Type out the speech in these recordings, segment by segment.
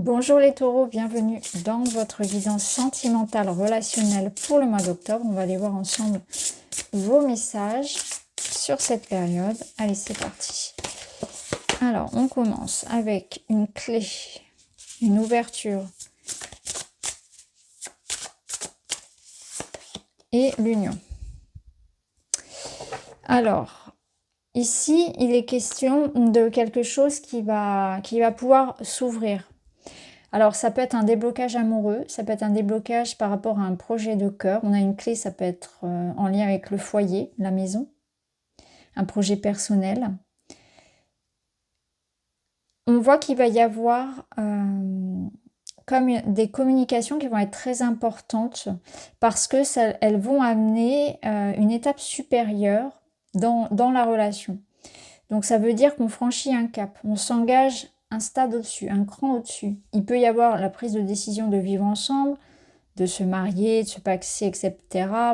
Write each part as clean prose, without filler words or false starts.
Bonjour les taureaux, bienvenue dans votre guidance sentimentale relationnelle pour le mois d'octobre. On va aller voir ensemble vos messages sur cette période. Allez, c'est parti. Alors, on commence avec une clé, une ouverture et l'union. Alors, ici, il est question de quelque chose qui va pouvoir s'ouvrir. Alors, ça peut être un déblocage amoureux, ça peut être un déblocage par rapport à un projet de cœur. On a une clé, ça peut être en lien avec le foyer, la maison, un projet personnel. On voit qu'il va y avoir comme des communications qui vont être très importantes parce que elles vont amener une étape supérieure dans la relation. Donc, ça veut dire qu'on franchit un cap, on s'engage un stade au-dessus, un cran au-dessus. Il peut y avoir la prise de décision de vivre ensemble, de se marier, de se paxer, etc.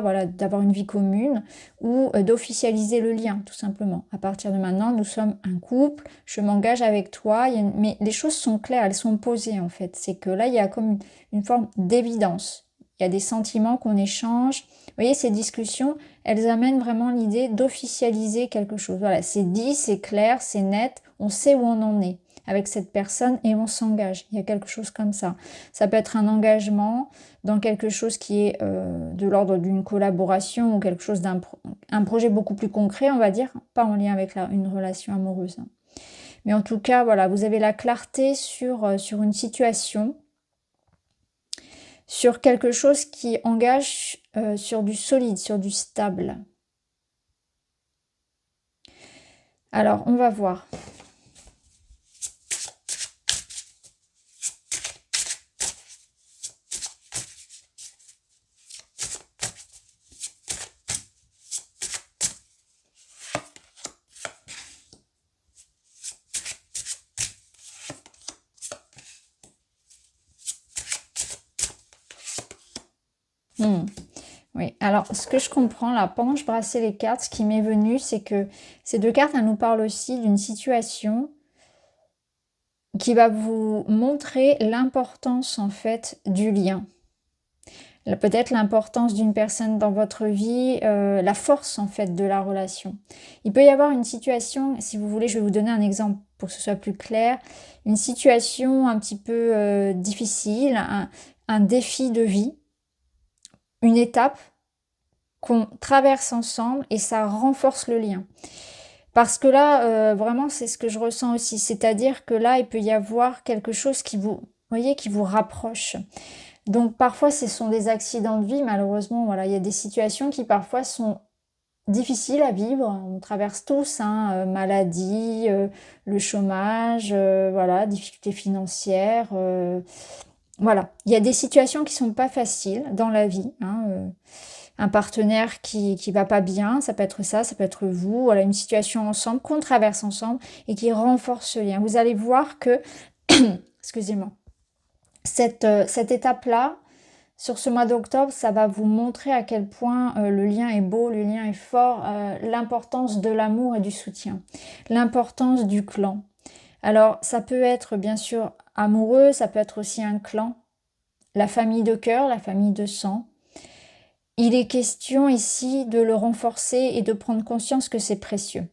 Voilà, d'avoir une vie commune ou d'officialiser le lien, tout simplement. À partir de maintenant, nous sommes un couple, je m'engage avec toi. Mais les choses sont claires, elles sont posées en fait. C'est que là, il y a comme une forme d'évidence. Il y a des sentiments qu'on échange. Vous voyez, ces discussions, elles amènent vraiment l'idée d'officialiser quelque chose. Voilà, c'est dit, c'est clair, c'est net, on sait où on en est avec cette personne et on s'engage. Il y a quelque chose comme ça. Ça peut être un engagement dans quelque chose qui est de l'ordre d'une collaboration ou quelque chose un projet beaucoup plus concret, on va dire, pas en lien avec une relation amoureuse. Mais en tout cas, voilà, vous avez la clarté sur une situation, sur quelque chose qui engage sur du solide, sur du stable. Alors, on va voir. Oui, alors ce que je comprends là, pendant que je brassais les cartes, ce qui m'est venu, c'est que ces deux cartes, elles nous parlent aussi d'une situation qui va vous montrer l'importance en fait du lien. Peut-être l'importance d'une personne dans votre vie, la force en fait de la relation. Il peut y avoir une situation, si vous voulez, je vais vous donner un exemple pour que ce soit plus clair, une situation un petit peu difficile, un défi de vie, une étape qu'on traverse ensemble et ça renforce le lien. Parce que là, vraiment, c'est ce que je ressens aussi. C'est-à-dire que là, il peut y avoir quelque chose qui vous voyez, qui vous rapproche. Donc parfois, ce sont des accidents de vie. Malheureusement, voilà, il y a des situations qui parfois sont difficiles à vivre. On traverse tous, hein, maladie, le chômage, voilà, difficultés financières. Voilà, il y a des situations qui sont pas faciles dans la vie, hein, un partenaire qui va pas bien, ça peut être ça peut être vous, voilà, une situation ensemble qu'on traverse ensemble et qui renforce ce lien. Vous allez voir que, excusez-moi, cette étape-là, sur ce mois d'octobre, ça va vous montrer à quel point le lien est beau, le lien est fort, l'importance de l'amour et du soutien, l'importance du clan. Alors, ça peut être bien sûr amoureux, ça peut être aussi un clan, la famille de cœur, la famille de sang. Il est question ici de le renforcer et de prendre conscience que c'est précieux.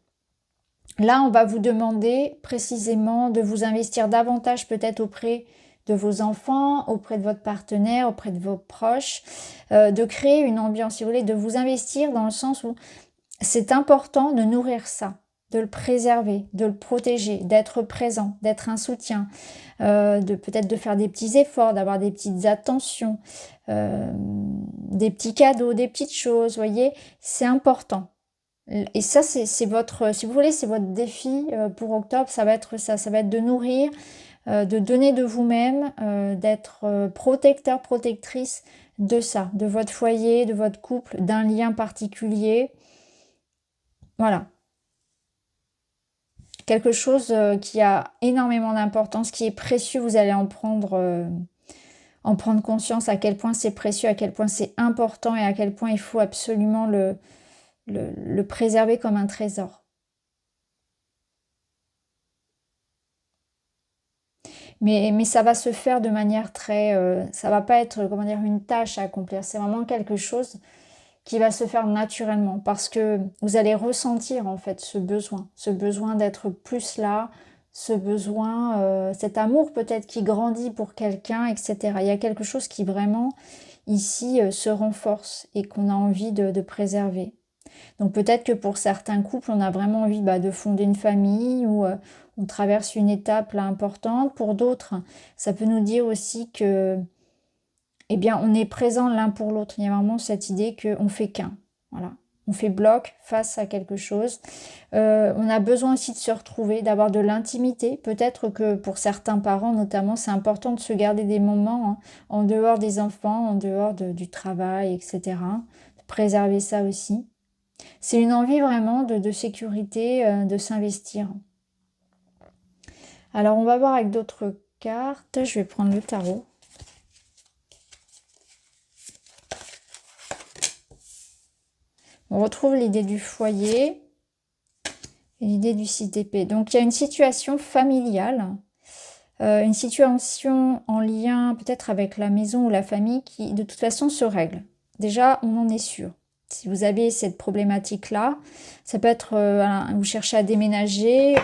Là, on va vous demander précisément de vous investir davantage peut-être auprès de vos enfants, auprès de votre partenaire, auprès de vos proches, de créer une ambiance, si vous voulez, de vous investir dans le sens où c'est important de nourrir ça, de le préserver, de le protéger, d'être présent, d'être un soutien, de peut-être de faire des petits efforts, d'avoir des petites attentions, des petits cadeaux, des petites choses, vous voyez, c'est important. Et ça, c'est votre, si vous voulez, c'est votre défi pour octobre, ça va être ça, ça va être de nourrir, de donner de vous-même, d'être protecteur, protectrice de ça, de votre foyer, de votre couple, d'un lien particulier. Voilà. Quelque chose qui a énormément d'importance, qui est précieux, vous allez en prendre conscience à quel point c'est précieux, à quel point c'est important et à quel point il faut absolument le préserver comme un trésor. Mais ça va se faire de manière très... ça va pas être, comment dire, une tâche à accomplir. C'est vraiment quelque chose qui va se faire naturellement parce que vous allez ressentir en fait ce besoin d'être plus là, ce besoin, cet amour peut-être qui grandit pour quelqu'un, etc. Il y a quelque chose qui vraiment ici se renforce et qu'on a envie de préserver. Donc peut-être que pour certains couples, on a vraiment envie de fonder une famille ou on traverse une étape là importante. Pour d'autres, ça peut nous dire aussi que eh bien, on est présent l'un pour l'autre. Il y a vraiment cette idée qu'on fait qu'un. Voilà. On fait bloc face à quelque chose. On a besoin aussi de se retrouver, d'avoir de l'intimité. Peut-être que pour certains parents, notamment, c'est important de se garder des moments en dehors des enfants, en dehors du travail, etc. De préserver ça aussi. C'est une envie vraiment de sécurité, de s'investir. Alors, on va voir avec d'autres cartes. Je vais prendre le tarot. On retrouve l'idée du foyer et l'idée du 6 d'épée. Donc, il y a une situation familiale, une situation en lien peut-être avec la maison ou la famille qui, de toute façon, se règle. Déjà, on en est sûr. Si vous avez cette problématique-là, ça peut être, vous cherchez à déménager,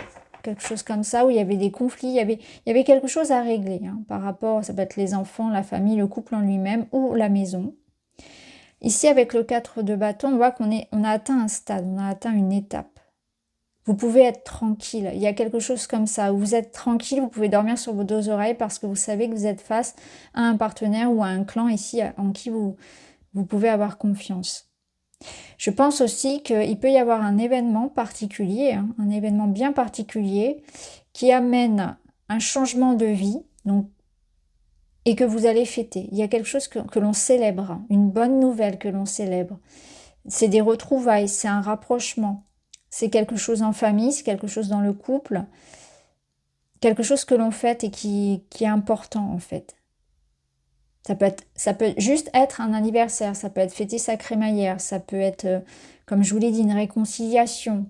quelque chose comme ça, où il y avait des conflits, il y avait quelque chose à régler par rapport, ça peut être les enfants, la famille, le couple en lui-même ou la maison. Ici, avec le 4 de bâton, on voit on a atteint un stade, on a atteint une étape. Vous pouvez être tranquille. Il y a quelque chose comme ça, où vous êtes tranquille, vous pouvez dormir sur vos deux oreilles parce que vous savez que vous êtes face à un partenaire ou à un clan ici en qui vous pouvez avoir confiance. Je pense aussi qu'il peut y avoir un événement particulier, un événement bien particulier qui amène un changement de vie, donc et que vous allez fêter. Il y a quelque chose que l'on célèbre, une bonne nouvelle que l'on célèbre. C'est des retrouvailles, c'est un rapprochement. C'est quelque chose en famille, c'est quelque chose dans le couple. Quelque chose que l'on fête et qui est important en fait. Ça peut juste être un anniversaire, ça peut être fêter sa crémaillère, ça peut être, comme je vous l'ai dit, une réconciliation.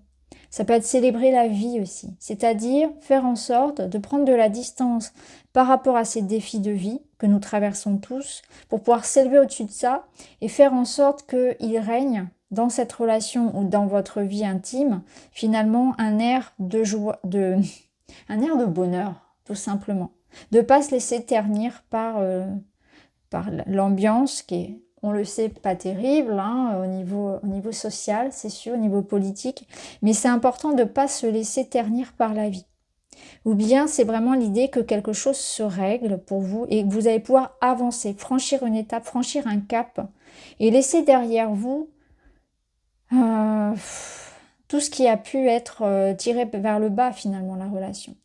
Ça peut être célébrer la vie aussi, c'est-à-dire faire en sorte de prendre de la distance par rapport à ces défis de vie que nous traversons tous, pour pouvoir s'élever au-dessus de ça et faire en sorte qu'il règne dans cette relation ou dans votre vie intime, finalement, un air de joie, un air de bonheur, tout simplement. De ne pas se laisser ternir par l'ambiance qui est, on le sait, pas terrible au niveau social, c'est sûr, au niveau politique, mais c'est important de ne pas se laisser ternir par la vie. Ou bien c'est vraiment l'idée que quelque chose se règle pour vous et que vous allez pouvoir avancer, franchir une étape, franchir un cap et laisser derrière vous tout ce qui a pu être tiré vers le bas finalement, la relation.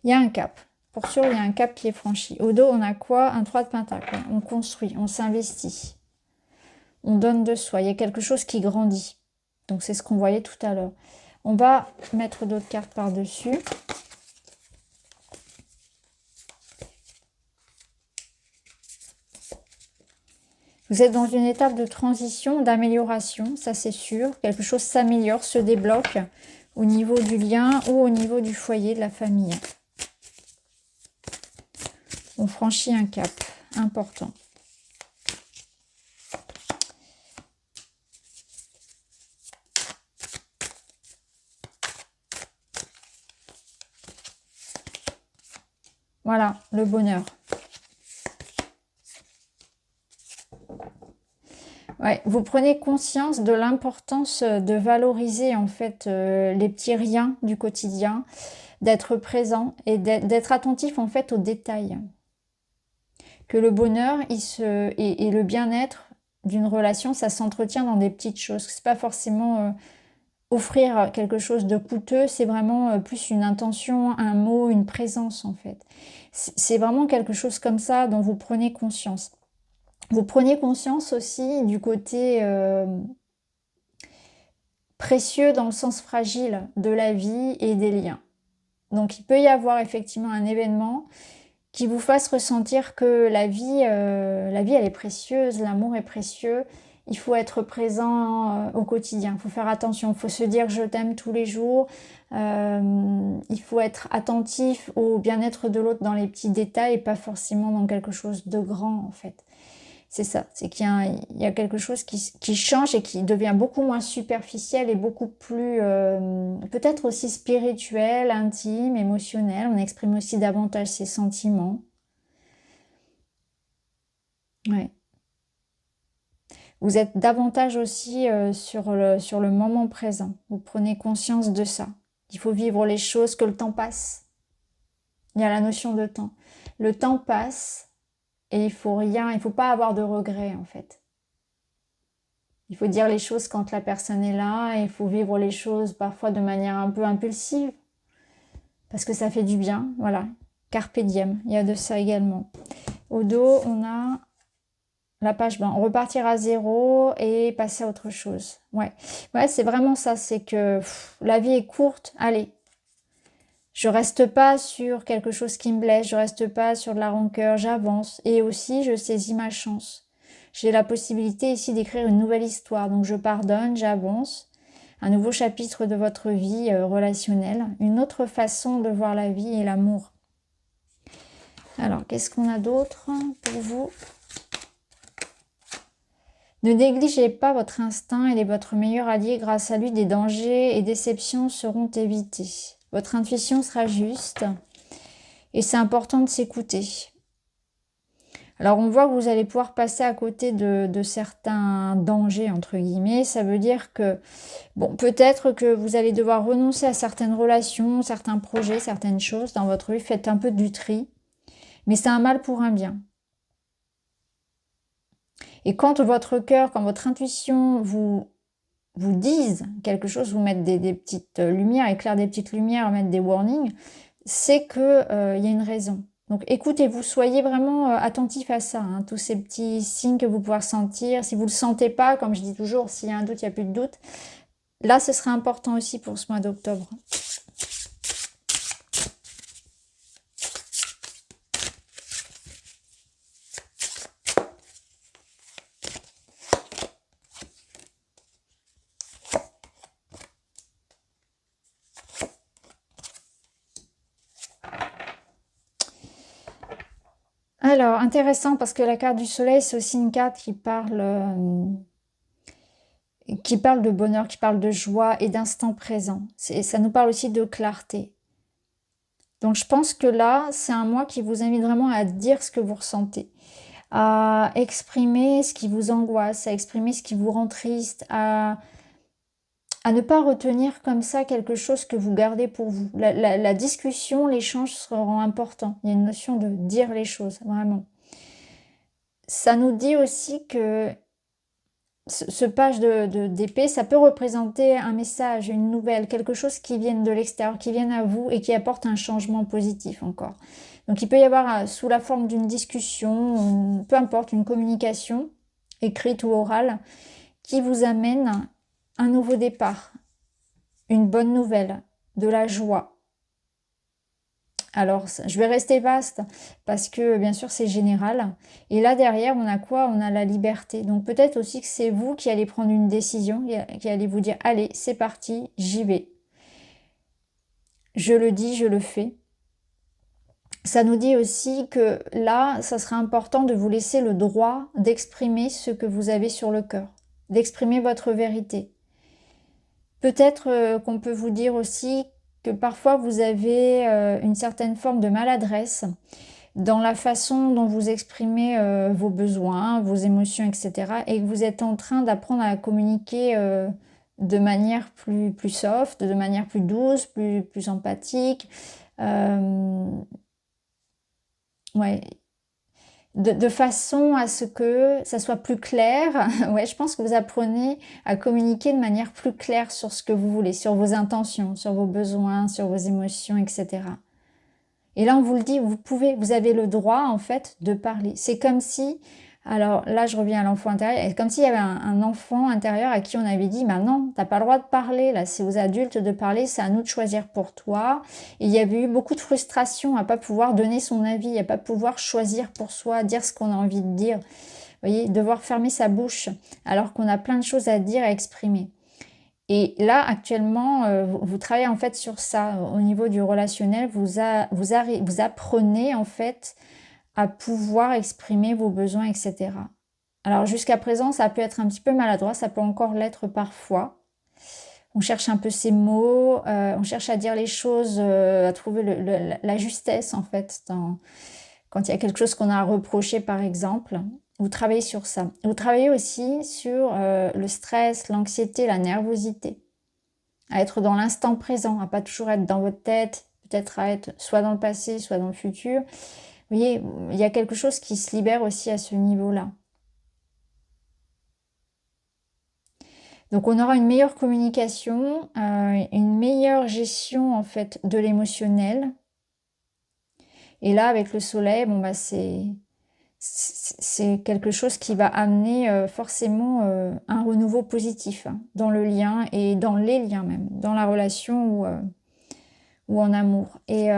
Il y a un cap. Pour sûr, il y a un cap qui est franchi. Au dos, on a quoi? Un 3 de pentacle. On construit, on s'investit. On donne de soi. Il y a quelque chose qui grandit. Donc, c'est ce qu'on voyait tout à l'heure. On va mettre d'autres cartes par-dessus. Vous êtes dans une étape de transition, d'amélioration, ça c'est sûr. Quelque chose s'améliore, se débloque au niveau du lien ou au niveau du foyer, de la famille. On franchit un cap important. Voilà, le bonheur. Ouais, vous prenez conscience de l'importance de valoriser en fait les petits riens du quotidien, d'être présent et d'être attentif en fait aux détails. Que le bonheur et le bien-être d'une relation, ça s'entretient dans des petites choses. C'est pas forcément offrir quelque chose de coûteux, c'est vraiment plus une intention, un mot, une présence en fait. C'est vraiment quelque chose comme ça dont vous prenez conscience. Vous prenez conscience aussi du côté précieux dans le sens fragile de la vie et des liens. Donc il peut y avoir effectivement un événement qui vous fasse ressentir que la vie elle est précieuse, l'amour est précieux il faut être présent au quotidien. Il faut faire attention. Il faut se dire je t'aime tous les jours. Il faut être attentif au bien-être de l'autre dans les petits détails et pas forcément dans quelque chose de grand en fait. C'est ça, c'est qu'il y a quelque chose qui change et qui devient beaucoup moins superficiel et beaucoup plus peut-être aussi spirituel, intime, émotionnel. On exprime aussi davantage ses sentiments. Ouais. Vous êtes davantage aussi sur le moment présent. Vous prenez conscience de ça. Il faut vivre les choses, que le temps passe. Il y a la notion de temps. Le temps passe et il faut pas avoir de regrets en fait. Il faut dire les choses quand la personne est là et il faut vivre les choses parfois de manière un peu impulsive parce que ça fait du bien, voilà. Carpe diem, il y a de ça également. Au dos, on a la page blanche. Repartir à zéro et passer à autre chose. Ouais, c'est vraiment ça, c'est que la vie est courte, allez. Je reste pas sur quelque chose qui me blesse, je reste pas sur de la rancœur, j'avance. Et aussi, je saisis ma chance. J'ai la possibilité ici d'écrire une nouvelle histoire. Donc je pardonne, j'avance. Un nouveau chapitre de votre vie relationnelle. Une autre façon de voir la vie et l'amour. Alors, qu'est-ce qu'on a d'autre pour vous? Ne négligez pas votre instinct, il est votre meilleur allié. Grâce à lui, des dangers et déceptions seront évités. Votre intuition sera juste et c'est important de s'écouter. Alors on voit que vous allez pouvoir passer à côté de certains dangers, entre guillemets. Ça veut dire que, bon, peut-être que vous allez devoir renoncer à certaines relations, certains projets, certaines choses dans votre vie. Faites un peu du tri. Mais c'est un mal pour un bien. Et quand votre cœur, quand votre intuition vous disent quelque chose, vous mettent des petites lumières, éclairent des petites lumières, mettre des warnings, c'est que y a une raison. Donc écoutez-vous, soyez vraiment attentif à ça, hein, tous ces petits signes que vous pouvez ressentir. Si vous ne le sentez pas, comme je dis toujours, s'il y a un doute, il n'y a plus de doute. Là, ce sera important aussi pour ce mois d'octobre. Alors, intéressant parce que la carte du soleil, c'est aussi une carte qui parle de bonheur, qui parle de joie et d'instant présent. Ça nous parle aussi de clarté. Donc, je pense que là, c'est un mois qui vous invite vraiment à dire ce que vous ressentez, à exprimer ce qui vous angoisse, à exprimer ce qui vous rend triste, à ne pas retenir comme ça quelque chose que vous gardez pour vous. La discussion, l'échange seront importants. Il y a une notion de dire les choses, vraiment. Ça nous dit aussi que ce page d'épée, ça peut représenter un message, une nouvelle, quelque chose qui vienne de l'extérieur, qui vienne à vous et qui apporte un changement positif encore. Donc il peut y avoir sous la forme d'une discussion, peu importe, une communication, écrite ou orale, qui vous amène un nouveau départ, une bonne nouvelle, de la joie. Alors, je vais rester vaste parce que bien sûr c'est général. Et là derrière, on a quoi? On a la liberté. Donc peut-être aussi que c'est vous qui allez prendre une décision, qui allez vous dire, allez, c'est parti, j'y vais. Je le dis, je le fais. Ça nous dit aussi que là, ça sera important de vous laisser le droit d'exprimer ce que vous avez sur le cœur, d'exprimer votre vérité. Peut-être qu'on peut vous dire aussi que parfois vous avez une certaine forme de maladresse dans la façon dont vous exprimez vos besoins, vos émotions, etc. Et que vous êtes en train d'apprendre à communiquer de manière plus soft, de manière plus douce, plus empathique. Ouais. De façon à ce que ça soit plus clair. Ouais, je pense que vous apprenez à communiquer de manière plus claire sur ce que vous voulez, sur vos intentions, sur vos besoins, sur vos émotions, etc. Et là, on vous le dit, vous avez le droit, en fait, de parler. C'est comme si, alors là, je reviens à l'enfant intérieur, c'est comme s'il y avait un enfant intérieur à qui on avait dit, bah non, t'as pas le droit de parler, là, c'est aux adultes de parler, c'est à nous de choisir pour toi. Et il y avait eu beaucoup de frustration à pas pouvoir donner son avis, à pas pouvoir choisir pour soi, dire ce qu'on a envie de dire. voyez, devoir fermer sa bouche alors qu'on a plein de choses à dire, à exprimer. Et là, actuellement, vous travaillez en fait sur ça. Au niveau du relationnel, vous apprenez en fait à pouvoir exprimer vos besoins, etc. Alors jusqu'à présent, ça peut être un petit peu maladroit, ça peut encore l'être parfois. On cherche un peu ses mots, on cherche à dire les choses, à trouver la justesse en fait, quand il y a quelque chose qu'on a à reprocher par exemple. Vous travaillez sur ça. Vous travaillez aussi sur le stress, l'anxiété, la nervosité. À être dans l'instant présent, à pas toujours être dans votre tête, peut-être à être soit dans le passé, soit dans le futur. Vous voyez, il y a quelque chose qui se libère aussi à ce niveau-là. Donc on aura une meilleure communication, une meilleure gestion en fait de l'émotionnel. Et là, avec le soleil, bon bah c'est quelque chose qui va amener forcément un renouveau positif hein, dans le lien et dans les liens même, dans la relation ou en amour. Et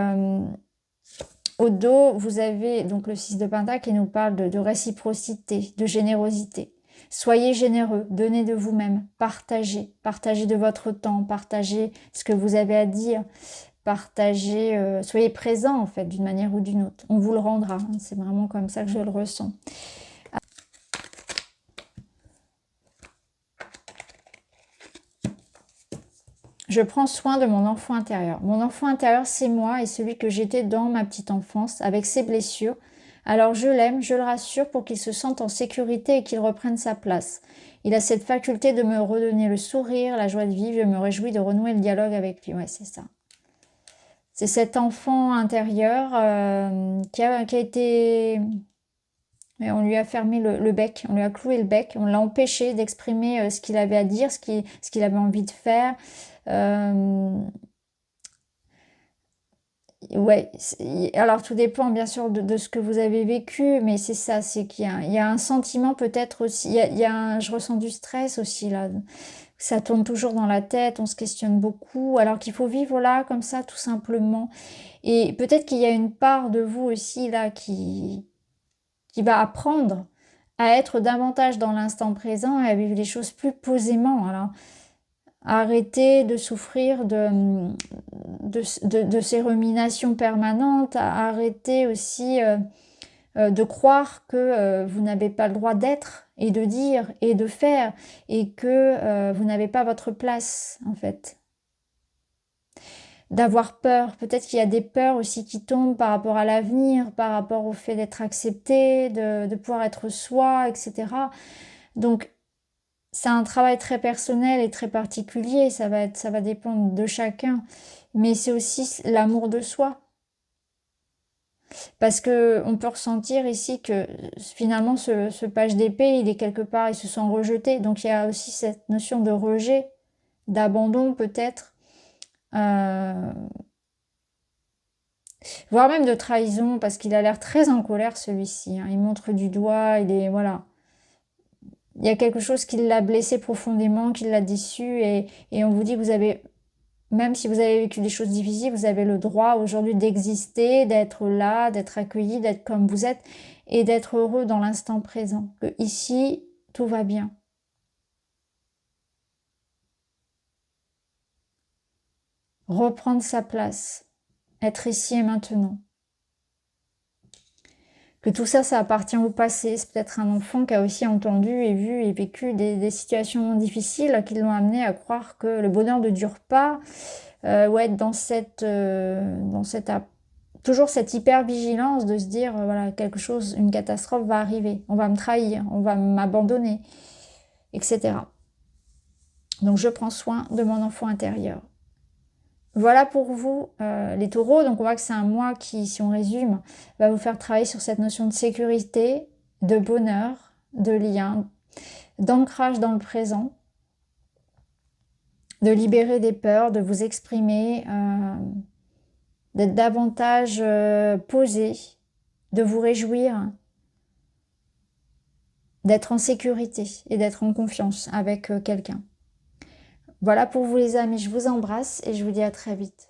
au dos, vous avez donc le 6 de Pentacle qui nous parle de réciprocité, de générosité. Soyez généreux, donnez de vous-même, partagez, partagez de votre temps, partagez ce que vous avez à dire, partagez, soyez présent en fait d'une manière ou d'une autre. On vous le rendra, hein, c'est vraiment comme ça que je le ressens. Je prends soin de mon enfant intérieur. Mon enfant intérieur, c'est moi et celui que j'étais dans ma petite enfance, avec ses blessures. Alors je l'aime, je le rassure pour qu'il se sente en sécurité et qu'il reprenne sa place. Il a cette faculté de me redonner le sourire, la joie de vivre. Je me réjouis de renouer le dialogue avec lui. Ouais, c'est ça. C'est cet enfant intérieur qui a été... Mais on lui a fermé le bec, on lui a cloué le bec, on l'a empêché d'exprimer ce qu'il avait à dire, ce qu'il avait envie de faire. Ouais, alors tout dépend bien sûr de ce que vous avez vécu, mais c'est ça, c'est qu'il y a un sentiment peut-être aussi, je ressens du stress aussi là, ça tourne toujours dans la tête, on se questionne beaucoup, alors qu'il faut vivre là comme ça tout simplement. Et peut-être qu'il y a une part de vous aussi là qui va apprendre à être davantage dans l'instant présent et à vivre les choses plus posément. Alors, arrêter de souffrir de ces ruminations permanentes, arrêter aussi de croire que vous n'avez pas le droit d'être et de dire et de faire et que vous n'avez pas votre place en fait. D'avoir peur, peut-être qu'il y a des peurs aussi qui tombent par rapport à l'avenir, par rapport au fait d'être accepté, de pouvoir être soi, etc. Donc c'est un travail très personnel et très particulier, ça va dépendre de chacun, mais c'est aussi l'amour de soi. Parce que on peut ressentir ici que finalement ce page d'épée, il est quelque part, il se sent rejeté. Donc il y a aussi cette notion de rejet, d'abandon peut-être, voire même de trahison, parce qu'il a l'air très en colère celui-ci. Hein. Il montre du doigt, il est voilà. Il y a quelque chose qui l'a blessé profondément, qui l'a déçu, et on vous dit que vous avez, même si vous avez vécu des choses difficiles, vous avez le droit aujourd'hui d'exister, d'être là, d'être accueilli, d'être comme vous êtes, et d'être heureux dans l'instant présent. Que ici, tout va bien. Reprendre sa place, être ici et maintenant. Que tout ça, ça appartient au passé. C'est peut-être un enfant qui a aussi entendu et vu et vécu des situations difficiles qui l'ont amené à croire que le bonheur ne dure pas, ou être dans toujours cette hyper-vigilance de se dire, voilà, quelque chose, une catastrophe va arriver, on va me trahir, on va m'abandonner, etc. Donc je prends soin de mon enfant intérieur. Voilà pour vous, les taureaux. Donc on voit que c'est un mois qui, si on résume, va vous faire travailler sur cette notion de sécurité, de bonheur, de lien, d'ancrage dans le présent, de libérer des peurs, de vous exprimer, d'être davantage posé, de vous réjouir, d'être en sécurité et d'être en confiance avec quelqu'un. Voilà pour vous les amis, je vous embrasse et je vous dis à très vite.